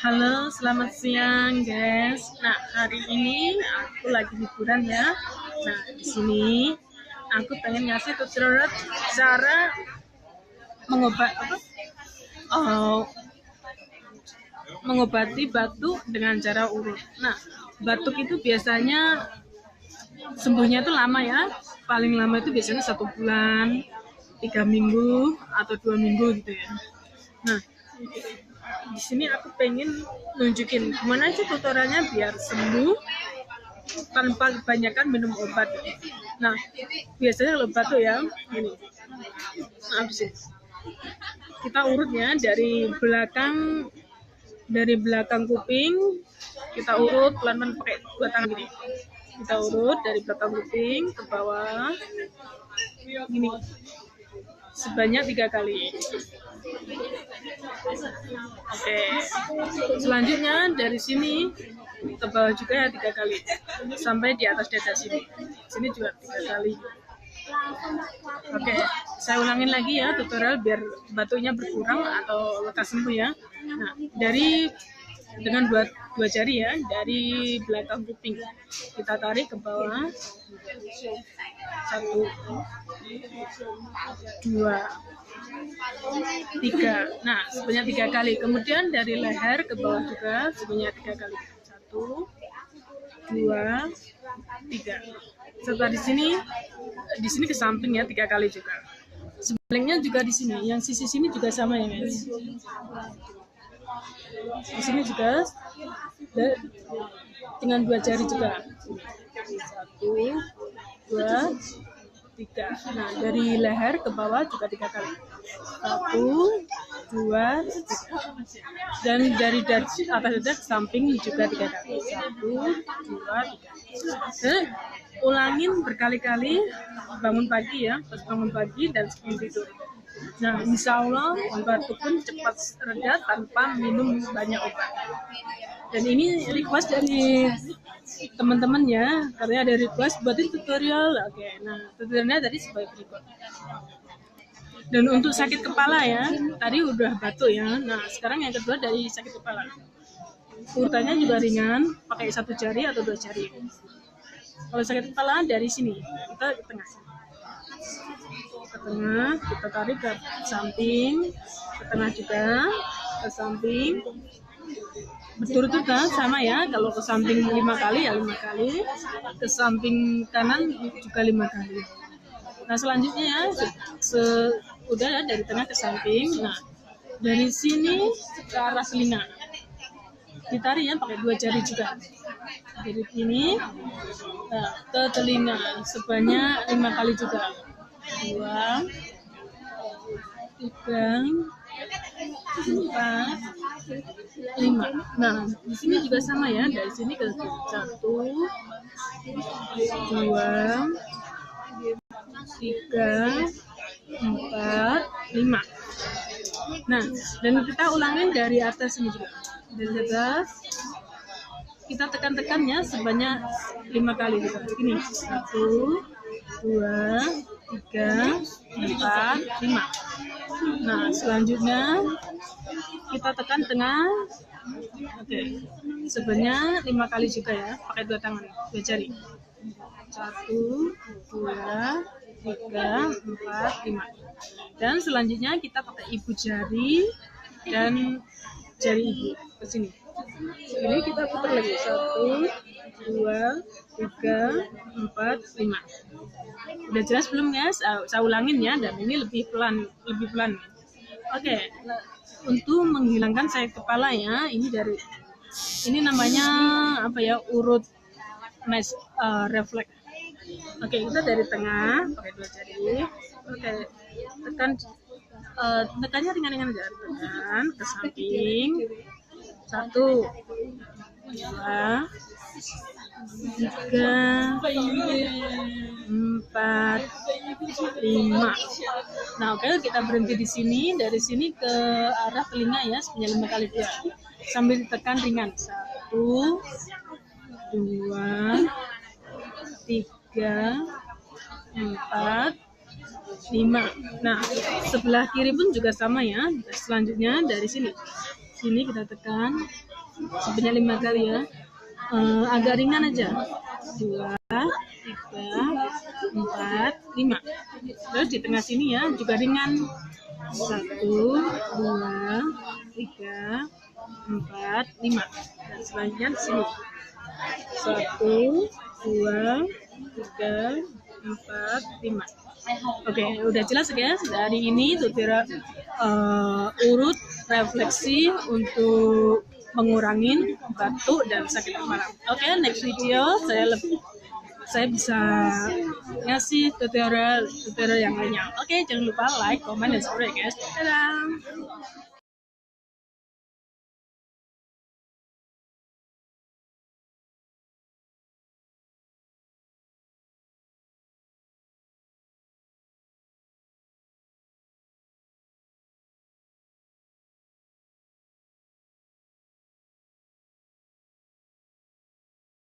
Halo, selamat siang, guys. Nah, hari ini aku lagi liburan ya. Nah, di sini aku pengen ngasih tutorial cara uh, mengobati batuk dengan cara urut. Nah, batuk itu biasanya sembuhnya itu lama ya. Paling lama itu biasanya 1 bulan, 3 minggu, atau 2 minggu gitu ya. Nah, di sini aku pengen nunjukin gimana sih tutorialnya biar sembuh tanpa kebanyakan minum obat. Nah, biasanya kalau batuk ya, ini. Nah, habis itu kita urut ya dari belakang kuping, kita urut pelan-pelan pakai 2 tangan gini. Kita urut dari belakang kuping ke bawah, gini, sebanyak 3 kali. Oke, selanjutnya dari sini ke bawah juga ya 3 kali sampai di atas dada sini. Sini juga 3 kali. Oke, saya ulangin lagi ya tutorial biar batuknya berkurang atau lekas sembuh ya. Nah, dengan dua jari ya, dari belakang kuping kita tarik ke bawah, 1, 2, 3. Nah, sebanyak 3 kali. Kemudian dari leher ke bawah juga sebanyak 3 kali. 1, 2, 3. Setelah di sini ke samping ya 3 kali juga. Sebaliknya juga di sini, yang sisi sini juga sama ya guys. Di sini juga dengan 2 jari juga. 1, 2, 3. Nah, dari leher ke bawah juga 3 kali. 1, 2, 3. Dan dari atas dada ke samping juga 3 kali. 1, 2, 3. Dan ulangin berkali-kali bangun pagi ya, pas bangun pagi dan sebelum tidur. Nah, insya Allah batuk pun cepat reda tanpa minum banyak obat. Dan ini request dari teman-teman ya, katanya ada request buatin tutorial. Oke, nah tutorialnya tadi sebagai berikut. Dan untuk sakit kepala ya, tadi udah batuk ya. Nah, sekarang yang kedua dari sakit kepala. Urutannya juga ringan, pakai 1 jari atau 2 jari. Kalau sakit kepala dari sini, kita ke tengah. Ke tengah, kita tarik ke samping, ke tengah juga, ke samping. Berturut-turut sama ya, kalau ke samping 5 kali ya 5 kali, ke samping kanan juga 5 kali. Nah, selanjutnya ya, udah ya dari tengah ke samping. Nah, dari sini ke arah telinga. Ditarik ya pakai 2 jari juga. Dari sini ke telinga sebanyak 5 kali juga. 2, 3, 4, 5. Nah, di sini juga sama ya, dari sini ke 1, 2, 3, 4, 5. Nah, dan kita ulangin dari atas ini juga. Dari atas kita tekan-tekan ya sebanyak 5 kali juga. Ini 1, 2, 3, 4, 5. Nah, selanjutnya kita tekan tengah. Oke, sebanyak 5 kali juga ya, pakai 2 tangan, 2 jari. 1, 2, 3, 4, 5. Dan selanjutnya kita pakai ibu jari dan jari ibu ke sini. Ini kita putar lagi. 1, 2, 3, 4, 5. Udah jelas belum guys? Saya ulangin ya, dan ini lebih pelan. Oke, untuk menghilangkan sakit kepala ya, ini namanya apa ya, urut refleks. Oke, kita dari tengah pakai 2 jari. Oke, tekannya ringan-ringan aja. Tekan ke samping. 1, 2, 3, 4, 5. Nah, oke, kita berhenti di sini. Dari sini ke arah telinga ya, sebanyak 5 kali juga. Sambil ditekan ringan. 1, 2, 3, 4, 5. Nah, sebelah kiri pun juga sama ya. Selanjutnya dari sini kita tekan sebanyak 5 kali ya. Agak ringan aja. 2, 3, 4, 5. Terus di tengah sini ya juga ringan. 1, 2, 3, 4, 5. Dan selanjutnya di sini. 1, 2, 3, 4, 5. Oke, udah jelas guys. Dari ini tutorial urut refleksi untuk mengurangi batuk dan sakit kepala. Oke, next video saya bisa ngasih tutorial yang lainnya. Oke, jangan lupa like, comment, dan subscribe guys. Dadah.